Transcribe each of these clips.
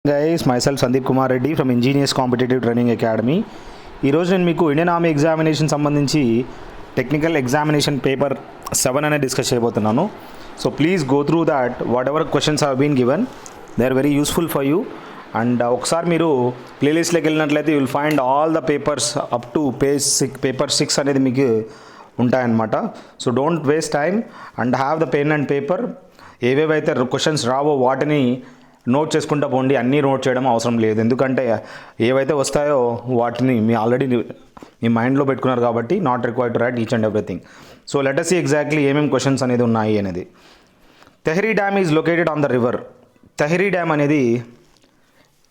Guys myself Sandeep Kumar Reddy from engineers competitive training academy. ఈరోజు నేను మీకు ఇండియన్ ఆర్మీ ఎగ్జామినేషన్ సంబంధించి టెక్నికల్ ఎగ్జామినేషన్ పేపర్ 7 అనేది డిస్కస్ చేయబోతున్నాను. So please go through that whatever questions have been given, they are very useful for you. And ఒకసారి మీరు ప్లేలిస్ట్లోకి వెళ్ళినట్లయితే you will find all the papers up to paper 6 అనేది మీకు ఉంటాయన్నమాట. So don't waste time and have the pen and paper. ఏవేవైతే questions రావో వాటిని note చేసుకుంటూ పోండి. అన్నీ నోట్ చేయడం అవసరం లేదు, ఎందుకంటే ఏవైతే వస్తాయో వాటిని మీ ఆల్రెడీ మీ మైండ్లో పెట్టుకున్నారు కాబట్టి not required to right each and everything. So let us see exactly ఏమేమి క్వశ్చన్స్ అనేది ఉన్నాయి అనేది. Tehri dam is located on the river. Tehri dam అనేది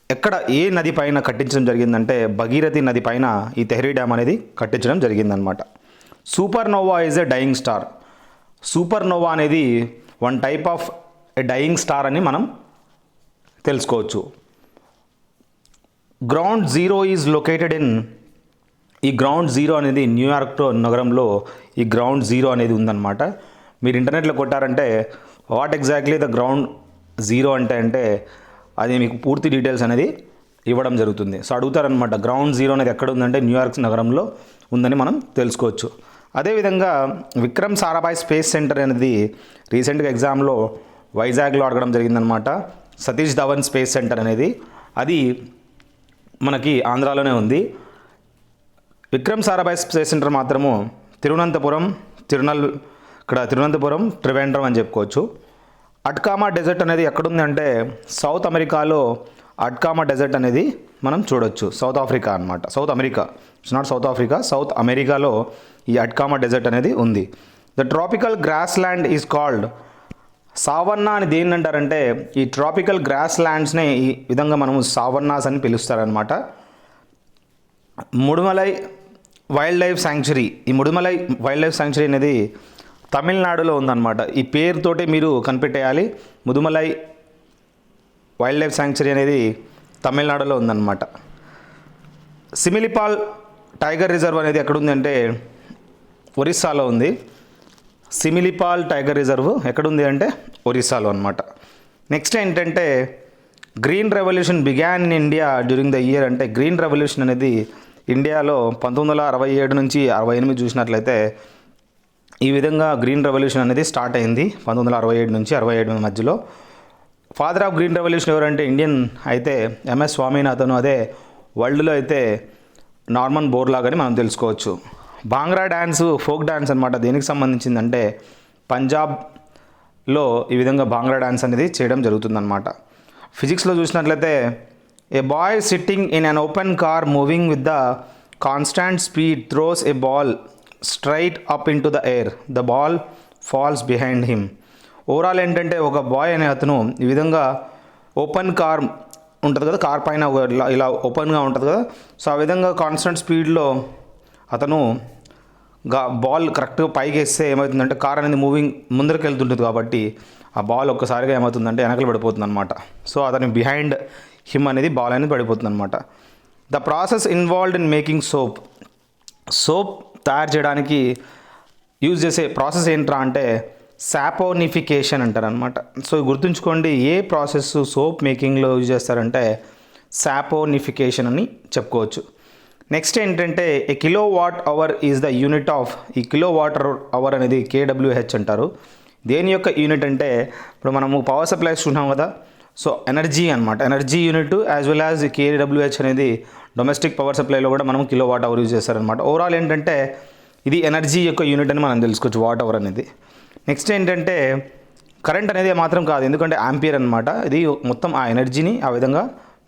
ఎక్కడ ఏ నది పైన కట్టించడం జరిగిందంటే భగీరథి నది పైన ఈ తెహ్రీ డ్యామ్ అనేది కట్టించడం జరిగిందనమాట. Supernova is a dying star. Supernova అనేది one type of a dying star అని మనం తెలుసుకోవచ్చు. Ground zero is located in. ఈ గ్రౌండ్ జీరో అనేది న్యూయార్క్ నగరంలో ఈ గ్రౌండ్ జీరో అనేది ఉందన్నమాట. మీరు ఇంటర్నెట్లో కొట్టారంటే what exactly the ground zero అంటే అది మీకు పూర్తి డీటెయిల్స్ అనేది ఇవ్వడం జరుగుతుంది. సో అడుగుతారనమాట గ్రౌండ్ జీరో అనేది ఎక్కడ ఉందంటే న్యూయార్క్ నగరంలో ఉందని మనం తెలుసుకోవచ్చు. అదేవిధంగా విక్రమ్ సారాభాయ్ స్పేస్ సెంటర్ అనేది రీసెంట్గా ఎగ్జామ్లో వైజాగ్లో అడగడం జరిగిందనమాట. సతీష్ ధవన్ స్పేస్ సెంటర్ అనేది అది మనకి ఆంధ్రాలోనే ఉంది. విక్రమ్ సారాభాయ్ స్పేస్ సెంటర్ మాత్రము తిరువనంతపురం త్రివేంద్రం అని చెప్పుకోవచ్చు. అట్కామా డెజర్ట్ అనేది ఎక్కడుంది అంటే సౌత్ అమెరికాలో అట్కామా డెజర్ట్ అనేది మనం చూడొచ్చు. సౌత్ ఆఫ్రికా అనమాట, South America, it's not South Africa, South అమెరికాలో ఈ అట్కామా డెజర్ట్ అనేది ఉంది. The tropical grassland is called. Savanna అని దేన్ని అంటారంటే ఈ ట్రాపికల్ గ్రాస్ ల్యాండ్స్నే ఈ విధంగా మనము సావన్నాస్ అని పిలుస్తారనమాట. ముడుమలై వైల్డ్ లైఫ్ శాంక్చురీ. ఈ ముడుమలై వైల్డ్ లైఫ్ శాంక్చురీ అనేది తమిళనాడులో ఉందన్నమాట. ఈ పేరుతోటే మీరు కనిపెట్టేయాలి. ముదుమలై వైల్డ్ లైఫ్ శాంక్చురీ అనేది తమిళనాడులో ఉందన్నమాట. సిమిలిపాల్ టైగర్ రిజర్వ్ అనేది ఎక్కడుంది అంటే ఒరిస్సాలో ఉంది. సిమిలిపాల్ టైగర్ రిజర్వ్ ఎక్కడుంది అంటే ఒరిస్సాలో అనమాట. నెక్స్ట్ ఏంటంటే green revolution began in India during the year. అంటే గ్రీన్ రెవల్యూషన్ అనేది ఇండియాలో 1967 నుంచి 68 చూసినట్లయితే ఈ విధంగా గ్రీన్ రెవల్యూషన్ అనేది స్టార్ట్ అయింది 1967 నుంచి 67 మధ్యలో. ఫాదర్ ఆఫ్ గ్రీన్ రెవల్యూషన్ ఎవరంటే ఇండియన్ అయితే ఎంఎస్ స్వామినాథన్. అదే వరల్డ్లో అయితే నార్మన్ బోర్లాగ్ అని మనం తెలుసుకోవచ్చు. భాంగ్రా డ్యాన్స్ ఫోక్ డ్యాన్స్ అనమాట. దేనికి సంబంధించిందంటే పంజాబ్లో ఈ విధంగా భాంగ్రా డ్యాన్స్ అనేది చేయడం జరుగుతుందన్నమాట. ఫిజిక్స్లో చూసినట్లయితే a boy sitting in an open car moving with the constant speed throws a ball straight up in to the air. The ball falls behind him. Overall ఏంటంటే ఒక బాయ్ అనే అతను ఈ విధంగా ఓపెన్ కార్ ఉంటుంది కదా, కార్ పైన ఇలా ఓపెన్గా ఉంటుంది కదా, సో ఆ విధంగా కాన్స్టెంట్ స్పీడ్లో అతను బాల్ కరెక్ట్గా పైకి వేస్తే ఏమవుతుందంటే కార్ అనేది మూవింగ్ ముందరికి వెళ్తుంటుంది కాబట్టి ఆ బాల్ ఒక్కసారిగా ఏమవుతుందంటే వెనకలు పడిపోతుంది అనమాట. సో అతని బిహైండ్ హిమ్ అనేది బాల్ అనేది పడిపోతుంది అనమాట. The process involved in making soap. Soap తయారు చేయడానికి యూజ్ చేసే ప్రాసెస్ ఏంట్రా అంటే సాపోనిఫికేషన్ అంటారు అనమాట. సో గుర్తుంచుకోండి, ఏ ప్రాసెస్ సోప్ మేకింగ్లో యూజ్ చేస్తారంటే సాపోనిఫికేషన్ అని చెప్పుకోవచ్చు. నెక్స్ట్ ఏంటంటే a kilowatt hour is the unit of. ఈ కిలో వాట్ అవర్ అనేది KWH అంటారు. దేని యొక్క యూనిట్ అంటే ఇప్పుడు మనము పవర్ సప్లైస్ చూసినాం కదా, సో ఎనర్జీ అనమాట. Energy unit as well as KWH అనేది డొమెస్టిక్ పవర్ సప్లైలో కూడా మనం కిలో వాట్ అవర్ యూజ్ చేస్తారనమాట. ఓవరాల్ ఏంటంటే ఇది ఎనర్జీ యొక్క యూనిట్ అని మనం తెలుసుకోవచ్చు వాట్ అవర్ అనేది. నెక్స్ట్ ఏంటంటే కరెంట్ అనేది మాత్రం కాదు, ఎందుకంటే ఆంపియర్ అనమాట. ఇది మొత్తం ఆ ఎనర్జీని ఆ విధంగా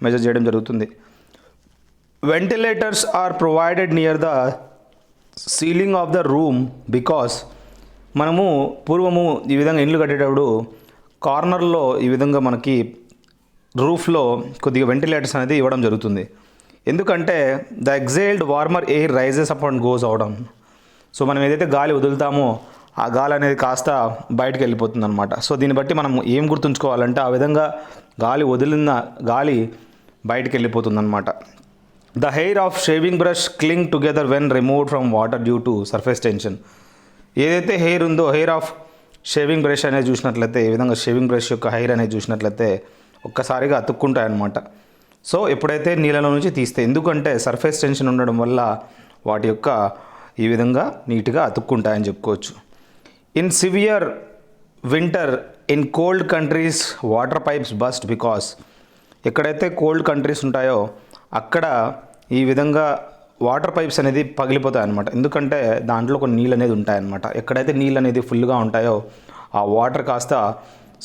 మెజర్ చేయడం జరుగుతుంది. Ventilators are provided near the ceiling of the room because. మనము పూర్వము ఈ విధంగా ఇండ్లు కట్టేటప్పుడు కార్నర్లో ఈ విధంగా మనకి రూఫ్లో కొద్దిగా వెంటిలేటర్స్ అనేది ఇవ్వడం జరుగుతుంది. ఎందుకంటే the exhaled warmer air rises up and goes అవడం. సో మనం ఏదైతే గాలి వదులుతామో ఆ గాలి అనేది కాస్త బయటకు వెళ్ళిపోతుంది అనమాట. సో దీన్ని బట్టి మనం ఏం గుర్తుంచుకోవాలంటే ఆ విధంగా గాలి వదిలిన గాలి బయటకు వెళ్ళిపోతుంది అనమాట. The hair of shaving brush cling together when removed from water due to surface tension. ఏదైతే హెయిర్ ఉందో హెయిర్ ఆఫ్ షేవింగ్ బ్రష్ అనేది చూసినట్లయితే ఈ విధంగా షేవింగ్ బ్రష్ యొక్క హెయిర్ అనేది చూసినట్లయితే ఒక్కసారిగా అతుక్కుంటాయి అన్నమాట. సో ఎప్పుడైతే నీళ్ళలో నుంచి తీస్తే, ఎందుకంటే సర్ఫేస్ టెన్షన్ ఉండడం వల్ల వాటి యొక్క ఈ విధంగా నీట్గా అతుక్కుంటాయని చెప్పుకోవచ్చు. In severe winter in cold countries water pipes burst because, ఎక్కడైతే కోల్డ్ కంట్రీస్ ఉంటాయో అక్కడ ఈ విధంగా వాటర్ పైప్స్ అనేది పగిలిపోతాయి అన్నమాట. ఎందుకంటే దాంట్లో కొన్ని నీళ్ళు అనేది ఉంటాయన్నమాట. ఎక్కడైతే నీళ్ళు అనేది ఫుల్గా ఉంటాయో ఆ వాటర్ కాస్త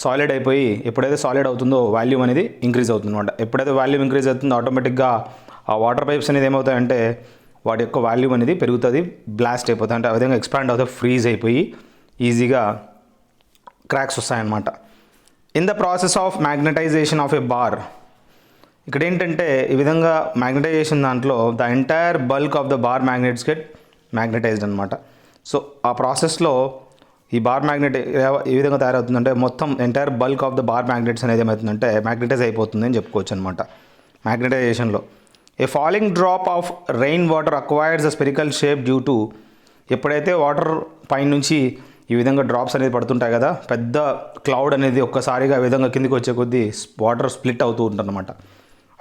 సాలిడ్ అయిపోయి, ఎప్పుడైతే సాలిడ్ అవుతుందో వాల్యూమ్ అనేది ఇంక్రీజ్ అవుతుంది అనమాట. ఎప్పుడైతే వాల్యూమ్ ఇంక్రీజ్ అవుతుందో ఆటోమేటిక్గా ఆ వాటర్ పైప్స్ అనేది ఏమవుతాయంటే వాటి యొక్క వాల్యూమ్ అనేది పెరుగుతుంది, బ్లాస్ట్ అయిపోతుంది, అంటే ఆ విధంగా ఎక్స్పాండ్ అవుతుంది, ఫ్రీజ్ అయిపోయి ఈజీగా క్రాక్స్ వస్తాయన్నమాట. In the process of magnetization of a bar, ఇక్కడ ఏంటంటే ఈ విధంగా మ్యాగ్నటైజేషన్ దాంట్లో the entire bulk of the bar magnets get magnetized అనమాట. సో ఆ ప్రాసెస్లో ఈ బార్ మ్యాగ్నెట్ ఏ విధంగా తయారవుతుందంటే మొత్తం entire bulk of the bar magnets అనేది ఏమవుతుందంటే మ్యాగ్నటైజ్ అయిపోతుంది అని చెప్పుకోవచ్చు అనమాట. మ్యాగ్నటైజేషన్లో a falling drop of rain water acquires the spherical shape due to, ఎప్పుడైతే వాటర్ పైనుంచి ఈ విధంగా డ్రాప్స్ అనేది పడుతుంటాయి కదా, పెద్ద క్లౌడ్ అనేది ఒక్కసారిగా ఈ విధంగా కిందికి వచ్చే కొద్దీ వాటర్ స్ప్లిట్ అవుతూ ఉంటుందన్నమాట.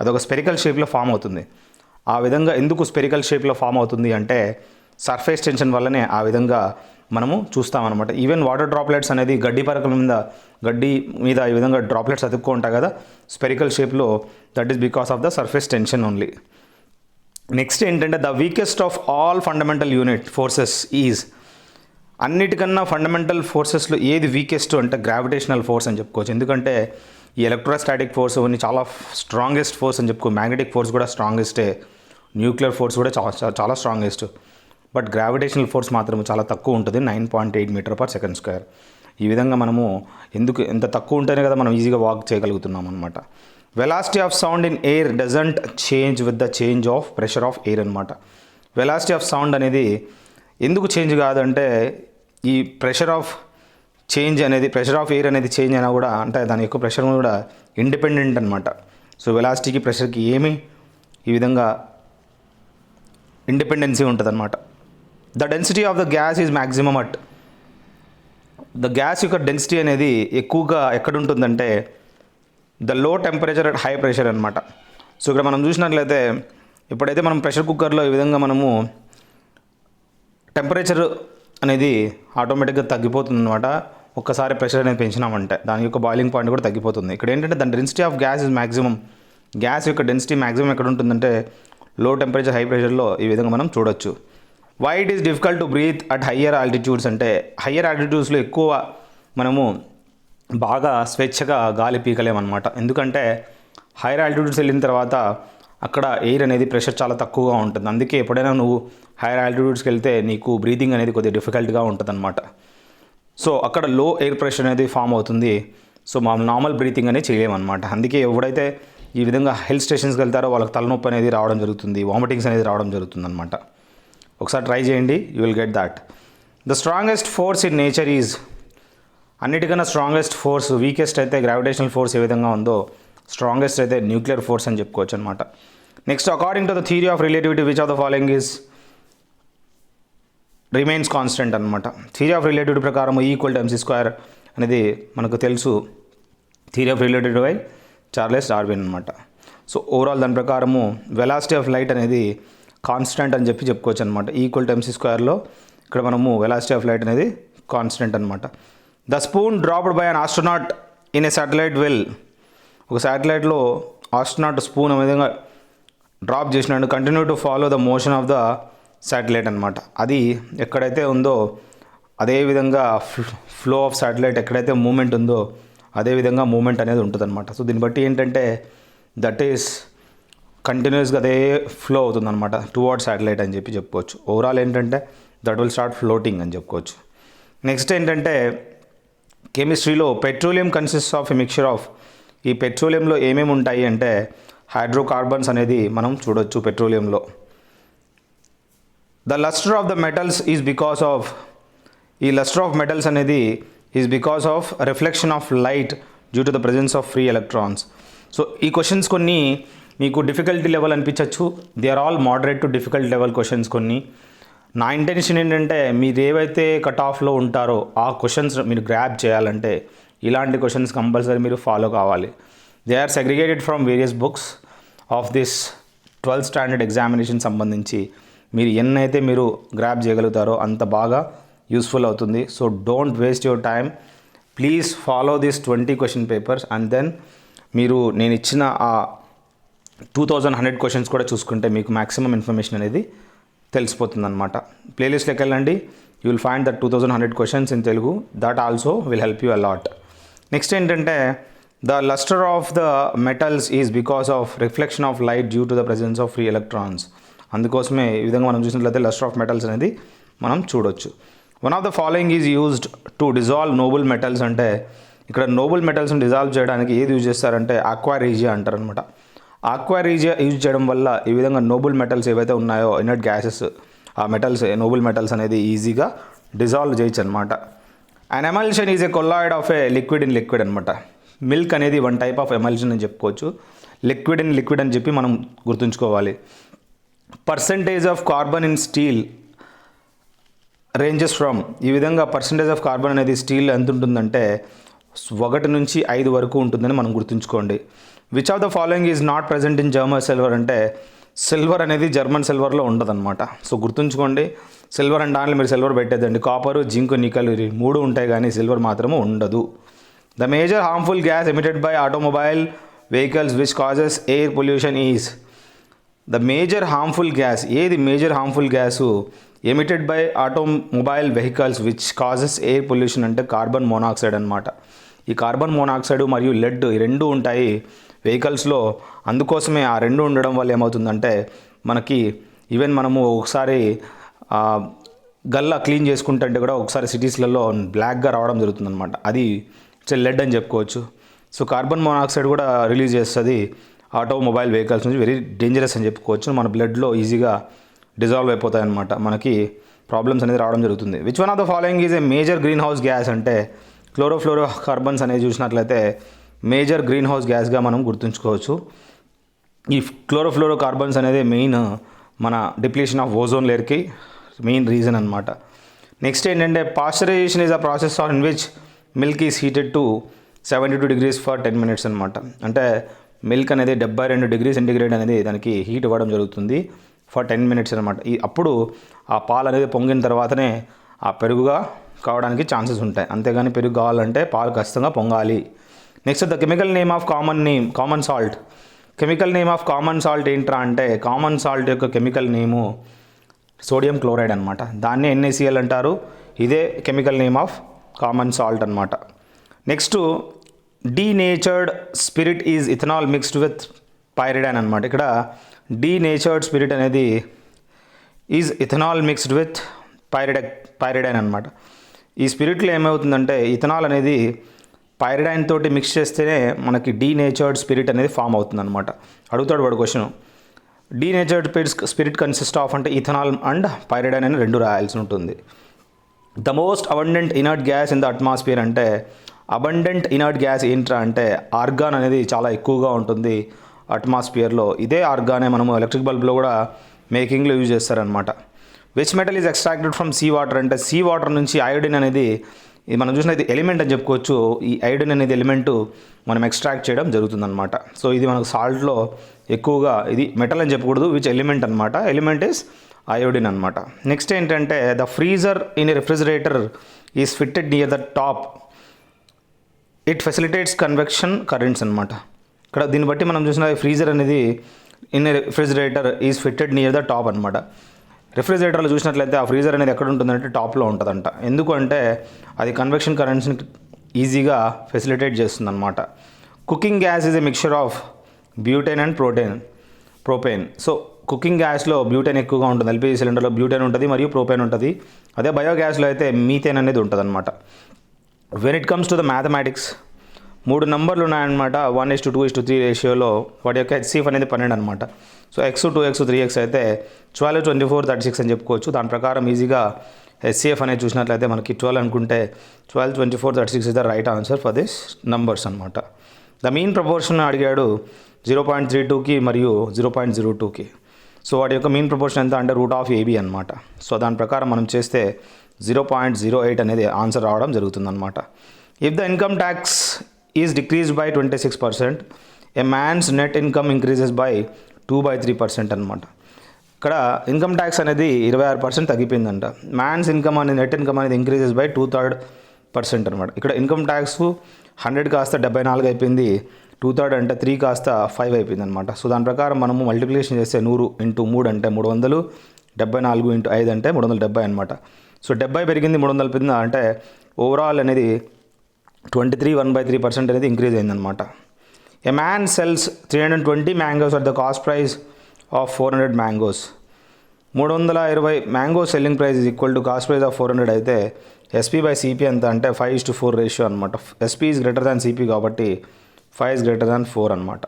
అదొక స్పెరికల్ షేప్లో ఫామ్ అవుతుంది. ఆ విధంగా ఎందుకు స్పెరికల్ షేప్లో ఫామ్ అవుతుంది అంటే సర్ఫేస్ టెన్షన్ వల్లనే ఆ విధంగా మనము చూస్తామన్నమాట. ఈవెన్ వాటర్ డ్రాప్లెట్స్ అనేది గడ్డి పరకల గడ్డి మీద ఈ విధంగా డ్రాప్లెట్స్ అతుక్కో ఉంటాయి కదా స్పెరికల్ షేప్లో, that is because of the surface tension only. Next ఏంటంటే the weakest of all fundamental unit forces is, అన్నిటికన్నా ఫండమెంటల్ ఫోర్సెస్లో ఏది వీకెస్ట్ అంటే గ్రావిటేషనల్ ఫోర్స్ అని చెప్పుకోవచ్చు. ఎందుకంటే ఈ ఎలక్ట్రోస్టాటిక్ ఫోర్స్ అవన్నీ చాలా స్ట్రాంగెస్ట్ ఫోర్స్ అని చెప్పుకో, మ్యాగ్నెటిక్ ఫోర్స్ కూడా స్ట్రాంగెస్టే, న్యూక్లియర్ ఫోర్స్ కూడా చాలా స్ట్రాంగెస్ట్. బట్ గ్రావిటేషనల్ ఫోర్స్ మాత్రం చాలా తక్కువ ఉంటుంది, 9.8 మీటర్/సెకండ్ స్క్వేర్. ఈ విధంగా మనము ఎందుకు ఎంత తక్కువ ఉంటేనే కదా మనం ఈజీగా వాక్ చేయగలుగుతున్నాం అనమాట. Velocity of sound in air doesn't change with the change of pressure of air అనమాట. వెలాసిటీ ఆఫ్ సౌండ్ అనేది ఎందుకు చేంజ్ కాదంటే ఈ ప్రెషర్ ఆఫ్ ఎయిర్ అనేది చేంజ్ అయినా కూడా, అంటే దాని యొక్క ప్రెషర్ కూడా ఇండిపెండెంట్ అనమాట. సో వెలాసిటీకి ప్రెషర్కి ఏమీ ఈ విధంగా ఇండిపెండెన్సీ ఉంటుంది అనమాట. The density of the gas is maximum at, the gas యొక్క డెన్సిటీ అనేది ఎక్కువగా ఎక్కడ ఉంటుందంటే the low temperature at high pressure అనమాట. సో ఇక్కడ మనం చూసినట్లయితే ఎప్పుడైతే మనం ప్రెషర్ కుక్కర్లో ఈ విధంగా మనము టెంపరేచర్ అనేది ఆటోమేటిక్గా తగ్గిపోతుంది అనమాట. ఒక్కసారి ప్రెషర్ అనేది పెంచినామంటే దాని యొక్క బాయిలింగ్ పాయింట్ కూడా తగ్గిపోతుంది. ఇక్కడ ఏంటంటే దాని density of gas is maximum, gas యొక్క డెన్సిటీ మ్యాక్సిమం ఎక్కడ ఉంటుందంటే లో టెంపరేచర్ హై ప్రెషర్లో ఈ విధంగా మనం చూడొచ్చు. Why it is difficult to breathe at higher altitudes అంటే హయ్యర్ ఆల్టిట్యూడ్స్లో ఎక్కువ మనము బాగా స్వేచ్ఛగా గాలి పీకలేమన్నమాట. ఎందుకంటే హైయర్ ఆల్టిట్యూడ్స్ వెళ్ళిన తర్వాత అక్కడ ఎయిర్ అనేది ప్రెషర్ చాలా తక్కువగా ఉంటుంది. అందుకే ఎప్పుడైనా నువ్వు హైయర్ ఆల్టిట్యూడ్స్కి వెళ్తే నీకు బ్రీతింగ్ అనేది కొద్దిగా డిఫికల్ట్గా ఉంటుంది అనమాట. సో అక్కడ లో ఎయిర్ ప్రెషర్ అనేది ఫామ్ అవుతుంది. సో మా నార్మల్ బ్రీతింగ్ అనేది చేయలేమన్నమాట. అందుకే ఎవడైతే ఈ విధంగా హిల్ స్టేషన్స్కి వెళ్తారో వాళ్ళకి తలనొప్పి అనేది రావడం జరుగుతుంది, వామిటింగ్స్ అనేది రావడం జరుగుతుంది అనమాట. ఒకసారి ట్రై చేయండి, you will get that. The strongest force in nature is, అన్నిటికన్నా స్ట్రాంగెస్ట్ ఫోర్స్, వీకెస్ట్ అయితే గ్రావిటేషనల్ ఫోర్స్ ఏ విధంగా ఉందో స్ట్రాంగెస్ట్ అయితే న్యూక్లియర్ ఫోర్స్ అని చెప్పుకోవచ్చు అనమాట. Next according to the theory of relativity which of the following is remains constant అనమాట. Theory of relativity ప్రకారం E=mc² అనేది మనకు తెలుసు, theory of relativity by Charles Darwin అనమాట. సో ఓవరాల్ దాని ప్రకారము వెలాసిటీ ఆఫ్ లైట్ అనేది కాన్స్టెంట్ అని చెప్పుకోవచ్చు అనమాట. E=mc² ఇక్కడ మనము వెలాసిటీ ఆఫ్ లైట్ అనేది కాన్స్టెంట్ అనమాట. The spoon dropped by an astronaut in a satellite well, ఒక శాటిలైట్లో ఆస్ట్రోనాట్ స్పూన్ విధంగా డ్రాప్ చేసినాడు, continue to follow the motion of the satellite అనమాట. అది ఎక్కడైతే ఉందో అదేవిధంగా ఫ్లో ఆఫ్ శాటిలైట్ ఎక్కడైతే మూమెంట్ ఉందో అదేవిధంగా మూమెంట్ అనేది ఉంటుంది అనమాట. సో దీన్ని బట్టి ఏంటంటే దట్ ఈస్ కంటిన్యూస్గా అదే ఫ్లో అవుతుందన్నమాట టువర్డ్స్ శాటిలైట్ అని చెప్పుకోవచ్చు. ఓవరాల్ ఏంటంటే దట్ విల్ స్టార్ట్ ఫ్లోటింగ్ అని చెప్పుకోవచ్చు. నెక్స్ట్ ఏంటంటే కెమిస్ట్రీలో petroleum consist of a mixture of, ఈ పెట్రోలియంలో ఏమేమి ఉంటాయి అంటే హైడ్రోకార్బన్స్ అనేది మనం చూడొచ్చు పెట్రోలియంలో. The luster of the metals is because of, ఈ లస్టర్ ఆఫ్ మెటల్స్ అనేది is because of reflection of light due to the presence of free electrons. So ఈ క్వశ్చన్స్ కొన్ని మీకు డిఫికల్టీ లెవెల్ అనిపించవచ్చు, they are all moderate to difficult level questions కొన్ని. నా intention ఏంటంటే మీరు ఏవైతే కట్ ఆఫ్లో ఉంటారో ఆ క్వశ్చన్స్ మీరు గ్రాప్ చేయాలంటే ఇలాంటి క్వశ్చన్స్ కంపల్సరీ మీరు ఫాలో కావాలి. They are segregated from various books of this 12th standard examination సంబంధించి మీరు ఎన్నైతే మీరు గ్రాప్ చేయగలుగుతారో అంత బాగా యూస్ఫుల్ అవుతుంది. So don't waste your time, please follow this 20 question papers and then మీరు నేను ఇచ్చిన ఆ 2100 క్వశ్చన్స్ కూడా చూసుకుంటే మీకు మ్యాక్సిమం ఇన్ఫర్మేషన్ అనేది తెలిసిపోతుంది అనమాట. ప్లేలిస్ట్లోకి వెళ్ళండి, you will find that 2100 questions in Telugu. That also will help you a lot. Next ఏంటంటే the luster of the metals is because of reflection of light due to the presence of free electrons. అందుకోసమే ఈ విధంగా మనం చూసినట్లయితే lustre of metals అనేది మనం చూడొచ్చు. One of the following is used to dissolve noble metals. అంటే ఇక్కడ నోబుల్ మెటల్స్ని డిజాల్వ్ చేయడానికి ఏది యూజ్ చేస్తారంటే ఆక్వా రీజియా అంటారనమాట. ఆక్వా రీజియా యూజ్ చేయడం వల్ల ఈ విధంగా నోబుల్ మెటల్స్ ఏవైతే ఉన్నాయో ఇనర్ట్ గ్యాసెస్, ఆ మెటల్స్ నోబుల్ మెటల్స్ అనేది ఈజీగా డిజాల్వ్ చేయొచ్చు అనమాట. And emulsion is a colloid of a liquid in liquid అనమాట. మిల్క్ అనేది వన్ టైప్ ఆఫ్ ఎమల్షన్ అని చెప్పుకోవచ్చు. లిక్విడ్ ఇన్ లిక్విడ్ అని చెప్పి మనం గుర్తుంచుకోవాలి. Percentage of carbon in steel ranges from, ఈ విధంగా పర్సంటేజ్ ఆఫ్ కార్బన్ అనేది స్టీల్ ఎంత ఉంటుందంటే 1 నుంచి 5 వరకు ఉంటుందని మనం గుర్తుంచుకోండి. Which of the following is not present in German silver. అంటే సిల్వర్ అనేది జర్మన్ సిల్వర్లో ఉండదన్నమాట. సో గుర్తుంచుకోండి, సిల్వర్ అండ్ దాంట్లో మీరు సిల్వర్ పెట్టేదండి. కాపరు, జింక్, నికల్ 3 ఉంటాయి కానీ సిల్వర్ మాత్రము ఉండదు. The major harmful gas emitted by automobile vehicles which causes air pollution is. The major harmful gas, ఏది major harmful gas emitted by automobile vehicles which causes air pollution అంటే carbon monoxide అనమాట. ఈ carbon monoxide మరియు lead ఈ 2 ఉంటాయి వెహికల్స్లో. అందుకోసమే ఆ 2 ఉండడం వల్ల ఏమవుతుందంటే మనకి ఈవెన్ మనము ఒకసారి గల్లా క్లీన్ చేసుకుంటుంటే కూడా ఒకసారి సిటీస్లలో బ్లాక్గా రావడం జరుగుతుందన్నమాట. అది లెడ్ అని చెప్పుకోవచ్చు. సో కార్బన్ మోనాక్సైడ్ కూడా రిలీజ్ చేస్తుంది ఆటోమొబైల్ వెహికల్స్ నుంచి. వెరీ డేంజరస్ అని చెప్పుకోవచ్చు. మన బ్లడ్లో ఈజీగా డిజాల్వ్ అయిపోతాయి అన్నమాట. మనకి ప్రాబ్లమ్స్ అనేది రావడం జరుగుతుంది. Which one of the following is a major greenhouse gas. అంటే క్లోరోఫ్లోరో కార్బన్స్ అనేది చూసినట్లయితే మేజర్ గ్రీన్ హౌస్ గ్యాస్గా మనం గుర్తుంచుకోవచ్చు. ఈ క్లోరోఫ్లోరో కార్బన్స్ అనేది మెయిన్ మన డిప్లీషన్ ఆఫ్ ఓజోన్ లేయర్కి మెయిన్ రీజన్ అనమాట. నెక్స్ట్ ఏంటంటే pasteurization is a process in which milk is heated to 72 degrees for 10 minutes అనమాట. అంటే మిల్క్ అనేది 72 degrees సెంటిగ్రేడ్ అనేది దానికి హీట్ ఇవ్వడం జరుగుతుంది ఫర్ 10 minutes అనమాట. అప్పుడు ఆ పాలు అనేది పొంగిన తర్వాతనే ఆ పెరుగుగా కావడానికి ఛాన్సెస్ ఉంటాయి. అంతేగాని పెరుగు కావాలంటే పాలు ఖచ్చితంగా పొంగాలి. Next the chemical name of common salt. Chemical name of common salt ఏంట్రా అంటే కామన్ సాల్ట్ యొక్క కెమికల్ నేము సోడియం క్లోరైడ్ అనమాట. దాన్నే NaCl అంటారు. ఇదే chemical name of common salt అనమాట. Next denatured spirit is ethanol mixed with pyridine అనమాట. ఇక్కడ డీనేచర్డ్ స్పిరిట్ అనేది is ethanol mixed with pyridine అనమాట. ఈ స్పిరిట్లో ఏమవుతుందంటే ఇథనాల్ అనేది పైరిడైన్ తోటి మిక్స్ చేస్తేనే మనకి డీనేచర్డ్ స్పిరిట్ అనేది ఫామ్ అవుతుంది అనమాట. అడుగుతాడు వాడు question, denatured spirit consist of అంటే ఇథనాల్ అండ్ పైరిడైన్ అని 2 రాయాల్సి ఉంటుంది. The most abundant inert gas in the atmosphere. అంటే అబండెంట్ ఇనర్ట్ గ్యాస్ ఏంట్రా అంటే ఆర్గాన్ అనేది చాలా ఎక్కువగా ఉంటుంది అట్మాస్ఫియర్లో. ఇదే ఆర్గానే మనము ఎలక్ట్రిక్ బల్బ్లో కూడా మేకింగ్లో యూజ్ చేస్తారనమాట. Which metal is extracted from sea water. అంటే సీ వాటర్ నుంచి అయోడిన్ అనేది ఇది మనం చూసినది ఎలిమెంట్ అని చెప్పుకోవచ్చు. ఈ అయోడిన్ అనేది ఎలిమెంటు మనం ఎక్స్ట్రాక్ట్ చేయడం జరుగుతుందన్నమాట. సో ఇది మనకు సాల్ట్లో ఎక్కువగా ఇది మెటల్ అని చెప్పకూడదు, విచ్ ఎలిమెంట్ అనమాట. ఎలిమెంట్ ఈస్ అయోడిన్ అనమాట. నెక్స్ట్ ఏంటంటే the freezer in a refrigerator is fitted near the top. It facilitates convection currents అనమాట. ఇక్కడ దీన్ని బట్టి మనం చూసిన ఫ్రీజర్ అనేది in a refrigerator is fitted near the top అనమాట. రిఫ్రిజిరేటర్లో చూసినట్లయితే ఆ ఫ్రీజర్ అనేది ఎక్కడ ఉంటుందంటే టాప్లో ఉంటుందంట. ఎందుకు అంటే అది కన్వెక్షన్ కరెంట్స్ని ఈజీగా ఫెసిలిటేట్ చేస్తుందన్నమాట. Cooking gas is a mixture of butane and propane. So cooking గ్యాస్లో బ్యూటేన్ ఎక్కువగా ఉంటుంది. LPG సిలిండర్లో బ్యూటేన్ ఉంటుంది మరియు ప్రోపేన్ ఉంటుంది. అదే బయోగ్యాస్లో అయితే మీథేన్ అనేది ఉంటుంది అనమాట. When it comes to the mathematics 3 నంబర్లు ఉన్నాయన్నమాట. 1:2:3 రేషియోలో వాటి యొక్క HCF అనేది 12 అనమాట. సో x 2x 3x అయితే 12 24 36 అని చెప్పుకోవచ్చు. దాని ప్రకారం ఈజీగా HCF అనేది చూసినట్లయితే మనకి 12 అనుకుంటే 12 24 36 is the right answer for this numbers అనమాట. ద మీన్ ప్రపోర్షన్ అడిగాడు 0.32కి మరియు 0.02కి. సో వాటి యొక్క మీన్ ప్రపోర్షన్ ఎంత అంటే √AB అనమాట. సో దాని ప్రకారం మనం చేస్తే 0.08 అనేది ఆన్సర్ రావడం జరుగుతుందన్నమాట. If the income tax is decreased by 26%, a man's net income increases by 2/3% అనమాట. ఇక్కడ ఇన్కమ్ ట్యాక్స్ అనేది 26% తగ్గిపోయిందంట. మ్యాన్స్ ఇన్కమ్ అనేది నెట్ ఇన్కమ్ అనేది ఇంక్రీజెస్ బై 2/3% అనమాట. ఇక్కడ ఇన్కమ్ ట్యాక్స్ 100 కాస్త 74 అయిపోయింది, 2/3 అంటే 3 కాస్త 5 అయిపోయింది అనమాట. సో దాని ప్రకారం మనము మల్టిప్లికేషన్ చేస్తే 100 × 3 అంటే 300, 74 × 5 అంటే 370 అనమాట. సో 70 పెరిగింది, 300 పెరిగింది అంటే ఓవరాల్ అనేది 1/3% అనేది ఇంక్రీజ్ అయిందనమాట. ఏ man cells 320 mangoes at the cost price of 400 mangoes. 320 mango selling price is equal to cost price of 400 అయితే SP/CP ఎంత అంటే 5:4 రేషియో అనమాట. SP is greater than CP కాబట్టి 5 ఈజ్ గ్రేటర్ దాన్ 4 అనమాట.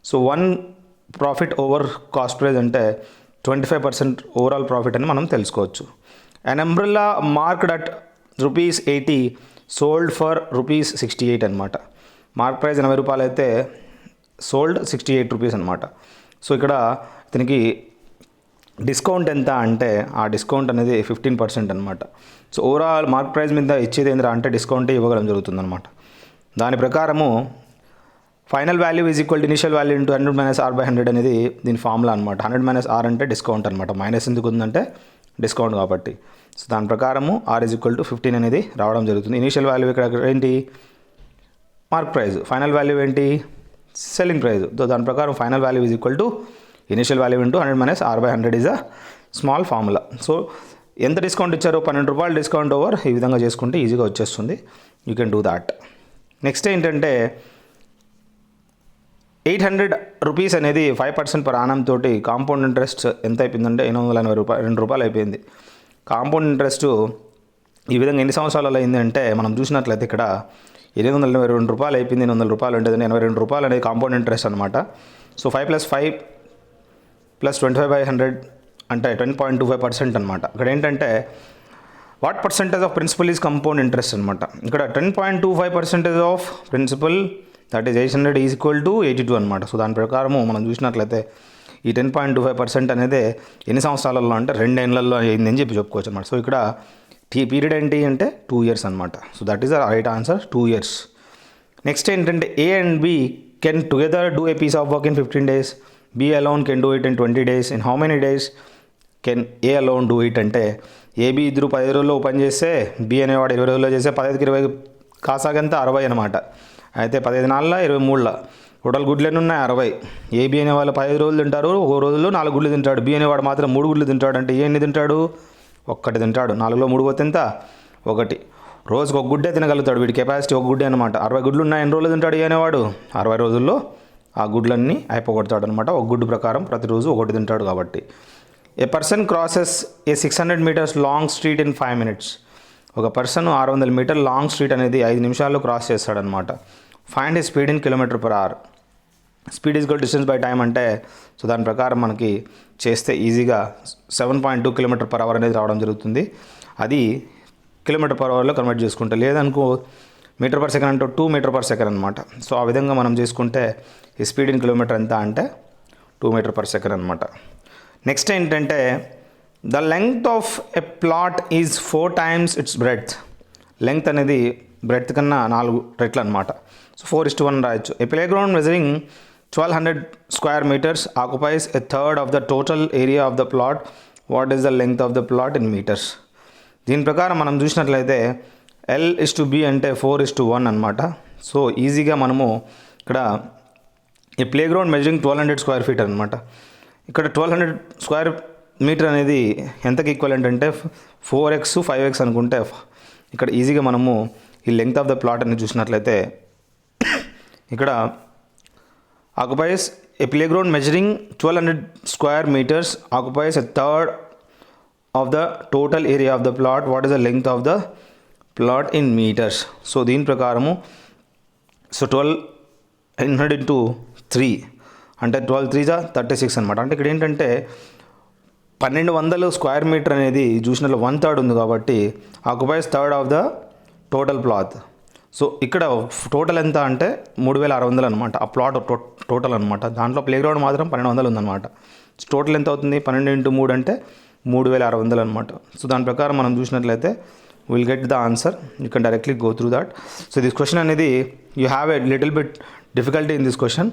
So 1 profit over cost price అంటే 25% overall profit అని మనం తెలుసుకోవచ్చు. అన్ umbrella marked at ₹80 sold for ₹68 అనమాట. మార్క్ ప్రైస్ 80 రూపాయలు అయితే సోల్డ్ ₹68 అనమాట. సో ఇక్కడ ఇతనికి డిస్కౌంట్ ఎంత అంటే ఆ డిస్కౌంట్ అనేది 15% అనమాట. సో ఓవరాల్ మార్క్ ప్రైస్ మీద ఇచ్చేది ఏంద్రా అంటే డిస్కౌంటే ఇవ్వగలం జరుగుతుంది అనమాట. దాని ప్రకారము final value is equal to initial value into 100 - R/100 అనేది దీని ఫార్ములా అనమాట. 100 - R అంటే డిస్కౌంట్ అనమాట. మైనస్ ఎందుకు ఉందంటే డిస్కౌంట్ కాబట్టి. సో దాని ప్రకారము R ఈజ్ ఈక్వల్ టు 15 అనేది రావడం జరుగుతుంది. ఇనిషియల్ వాల్యూ ఇక్కడ ఏంటి, మార్క్ ప్రైస్. ఫైనల్ వాల్యూ ఏంటి, సెల్లింగ్ ప్రైస్. సో దాని ప్రకారం final value is equal to initial value into 100 - R/100 is a small formula. So ఎంత డిస్కౌంట్ ఇచ్చారో ₹12 డిస్కౌంట్ ఓవర్ ఈ విధంగా చేసుకుంటే ఈజీగా వచ్చేస్తుంది. You can do that. Next ఏంటంటే ₹800 అనేది 5% పర్ ఆనం తోటి కాంపౌండ్ ఇంట్రెస్ట్ ఎంత అయిపోయిందంటే ₹882 అయిపోయింది. కాంపౌండ్ ఇంట్రెస్ట్ ఈ విధంగా ఎన్ని సంవత్సరాలలో అయిందంటే మనం చూసినట్లయితే ఇక్కడ ₹882 అయిపోయింది. ₹800 ఉంటుంది, ₹82 అనేది కాంపౌండ్ ఇంట్రెస్ట్ అనమాట. సో 5 + 5 + 25/100 అంటే 10.25% అనమాట. ఇక్కడ ఏంటంటే what percentage of principal is compound interest అనమాట. ఇక్కడ 10.25% of principal that is 800 is equal to 82 అనమాట. సో దాని ప్రకారము మనం చూసినట్లయితే ఈ 10.25% అనేది ఎన్ని సంవత్సరాలలో అంటే 2 ఏళ్లలో అయిందని చెప్పుకోవచ్చు అనమాట. సో ఇక్కడ పీరియడ్ ఏంటి అంటే 2 years అనమాట. So that is the right answer, 2 years. Next ఏంటంటే A and B can together do a piece of work in 15 days. B alone can do it in 20 days. In how many days can A alone do it అంటే AB ఇద్దరు 15 రోజుల్లో పని చేస్తే B అనేవాడు 20 రోజుల్లో చేస్తే 15కి 20 కాసాగంతా 60 అనమాట. అయితే 15 నాళ్ళ 23 టోటల్ గుడ్లు ఎన్ని ఉన్నాయి, 60. AB అనేవాళ్ళు 15 రోజులు తింటారు, ఒక రోజుల్లో 4 గుడ్లు తింటాడు. B అనేవాడు మాత్రం 3 గుడ్లు తింటాడు. అంటే ఏ ఎన్ని తింటాడు, 1 తింటాడు. 4లో 3 పోతే ఎంత, 1. రోజుకు 1 గుడ్డే తినగలుగుతాడు. వీడి కెపాసిటీ 1 గుడ్డే అనమాట. 60 గుడ్లు ఉన్నాయి, ఎన్ని రోజులు తింటాడు అనేవాడు, 60 రోజుల్లో ఆ గుడ్లన్నీ అయిపోగొడతాడు అనమాట. 1 గుడ్డు ప్రకారం ప్రతిరోజు 1 తింటాడు కాబట్టి. A person crosses a 600 meters long street in 5 minutes. ఒక పర్సన్ 600 మీటర్ లాంగ్ స్ట్రీట్ అనేది 5 నిమిషాల్లో క్రాస్ చేస్తాడనమాట. Find a speed in km/h. Speed is equal distance by time అంటే సో దాని ప్రకారం మనకి చేస్తే ఈజీగా 7.2 km/h అనేది రావడం జరుగుతుంది. అది km/hలో కన్వర్ట్ చేసుకుంటే, లేదనుకో m/s అంటే 2 m/s అనమాట. సో ఆ విధంగా మనం చేసుకుంటే ఈ స్పీడ్ ఇన్ కిలోమీటర్ ఎంత అంటే 2 m/s అనమాట. నెక్స్ట్ ఏంటంటే the length of a plot is 4 times its breadth. Length అనేది బ్రెడ్త్ కన్నా 4 రెట్లు అనమాట. సో 4:1 రాయొచ్చు. A play ground measuring 1200 square meters occupies a third of the total area of the plot. What is the length of the plot in meters? దీని ప్రకారం మనం చూసినట్లయితే L/B అంటే 4:1 అనమాట. సో ఈజీగా మనము ఇక్కడ ఈ play ground measuring 1200 square feet అనమాట. ఇక్కడ 1200 square meter అనేది ఎంతకి ఈక్వలెంట్ అంటే 4x 5x అనుకుంటే ఇక్కడ ఈజీగా మనము ఈ లెంగ్త్ ఆఫ్ ద ప్లాట్ అని చూసినట్లయితే ఇక్కడ occupies a playground measuring 1200 square meters occupies a third of the total area of the plot. What is the length of the plot in meters? So దీని ప్రకారము సో 1200 into 3 అంటే 12 3 36 అనమాట. అంటే ఇక్కడ ఏంటంటే 1200 square meter అనేది చూసినట్లు 1/3 ఉంది కాబట్టి occupies third of the total plot. So ఇక్కడ టోటల్ ఎంత అంటే 3600 అనమాట. ఆ ప్లాట్ టోటల్ అనమాట. దాంట్లో ప్లేగ్రౌండ్ మాత్రం 1200 ఉందన్నమాట. టోటల్ ఎంత అవుతుంది, 12 into 3 అంటే 3600 అనమాట. సో దాని ప్రకారం మనం చూసినట్లయితే will get the answer. You can directly go through that. So this question అనేది you have a little bit difficulty in this question.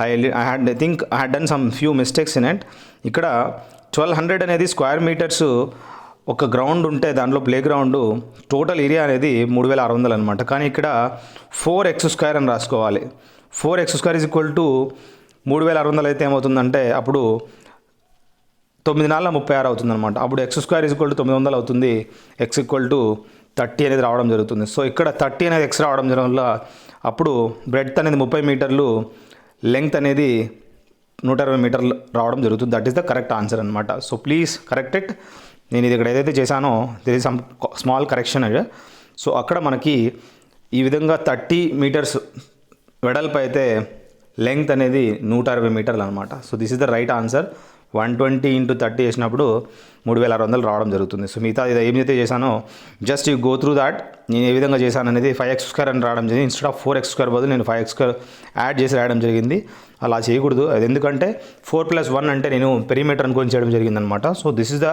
I think I had done some few mistakes in it. ఇక్కడ 1200 అనేది square metres ఒక ground ఉంటే దాంట్లో play ground total area అనేది 3600 అనమాట. కానీ ఇక్కడ 4x² అని రాసుకోవాలి. 4x² ఈజ్ ఈక్వల్ టు 3600 అయితే ఏమవుతుందంటే అప్పుడు 9×4 = 36 అవుతుంది అనమాట. అప్పుడు x² ఈజ్ ఈక్వల్ టు 900 అవుతుంది. x ఈక్వల్ టు 30 అనేది రావడం జరుగుతుంది. సో ఇక్కడ 30 అనేది x రావడం జరగడం వల్ల అప్పుడు బ్రెడ్త్ అనేది 30 మీటర్లు, లెంగ్త్ అనేది 120 మీటర్లు రావడం జరుగుతుంది. That is the correct answer అనమాట. So please correct it. నేను ఇది ఇక్కడ ఏదైతే చేశానో this is some small correction అది. సో అక్కడ మనకి ఈ విధంగా 30 మీటర్స్ వెడల్పు అయితే లెంగ్త్ అనేది 120 మీటర్లు అనమాట. So this is the right answer. 120 × 30 చేసినప్పుడు 3600 రావడం జరుగుతుంది. సో మిగతా ఇది ఏమైతే చేశానో just you go through that. నేను ఏ విధంగా చేశాను అనేది 5x² అని రావడం జరిగింది. ఇన్స్టెడ్ ఆఫ్ 4x² బదులు నేను 5x² యాడ్ చేసి రాయడం జరిగింది. అలా చేయకూడదు. అది ఎందుకంటే 4 + 1 అంటే నేను పెరిమీటర్ అనుకొని చేయడం జరిగింది అనమాట. So this is the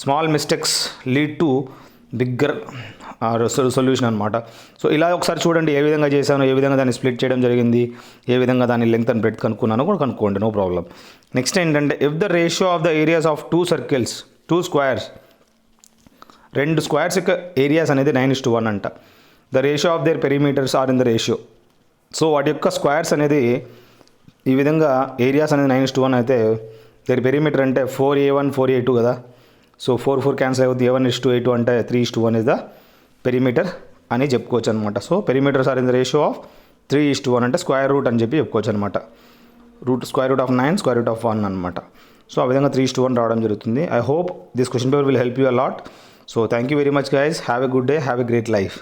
small mistakes lead to bigger solution అనమాట. సో ఇలా ఒకసారి చూడండి ఏ విధంగా చేశాను, ఏ విధంగా దాన్ని స్ప్లిట్ చేయడం జరిగింది, ఏ విధంగా దాని లెంగ్త్ అండ్ బ్రెడ్త్ కనుక్కున్నాను కూడా కనుక్కోండి, నో ప్రాబ్లం. నెక్స్ట్ ఏంటంటే if the ratio of the areas of 2 circles, 2 squares, 2 squares యొక్క ఏరియాస్ అనేది 9:1 అంట. The ratio of their perimeters are in the ratio. So వాటి యొక్క స్క్వేర్స్ అనేది ఈ విధంగా ఏరియాస్ అనేది 9:1 అయితే దేర్ పెరిమీటర్ అంటే 4a1 4a2 కదా. సో 4 క్యాన్సిల్ అవుతుంది. a1:a2 అంటే 3:1 ఇస్ ద పెరిమీటర్ అని చెప్పుకోవచ్చు అనమాట. So perimeters are in the ratio of 3:1 అంటే స్క్వేర్ రూట్ అని చెప్పి చెప్పుకోవచ్చు అనమాట. Square root of 9 square root of 1 అనమాట. సో ఆ విధంగా 3:1 రావడం జరుగుతుంది. I hope this question paper will help you a lot. So thank you very much guys. Have a good day, have a great life.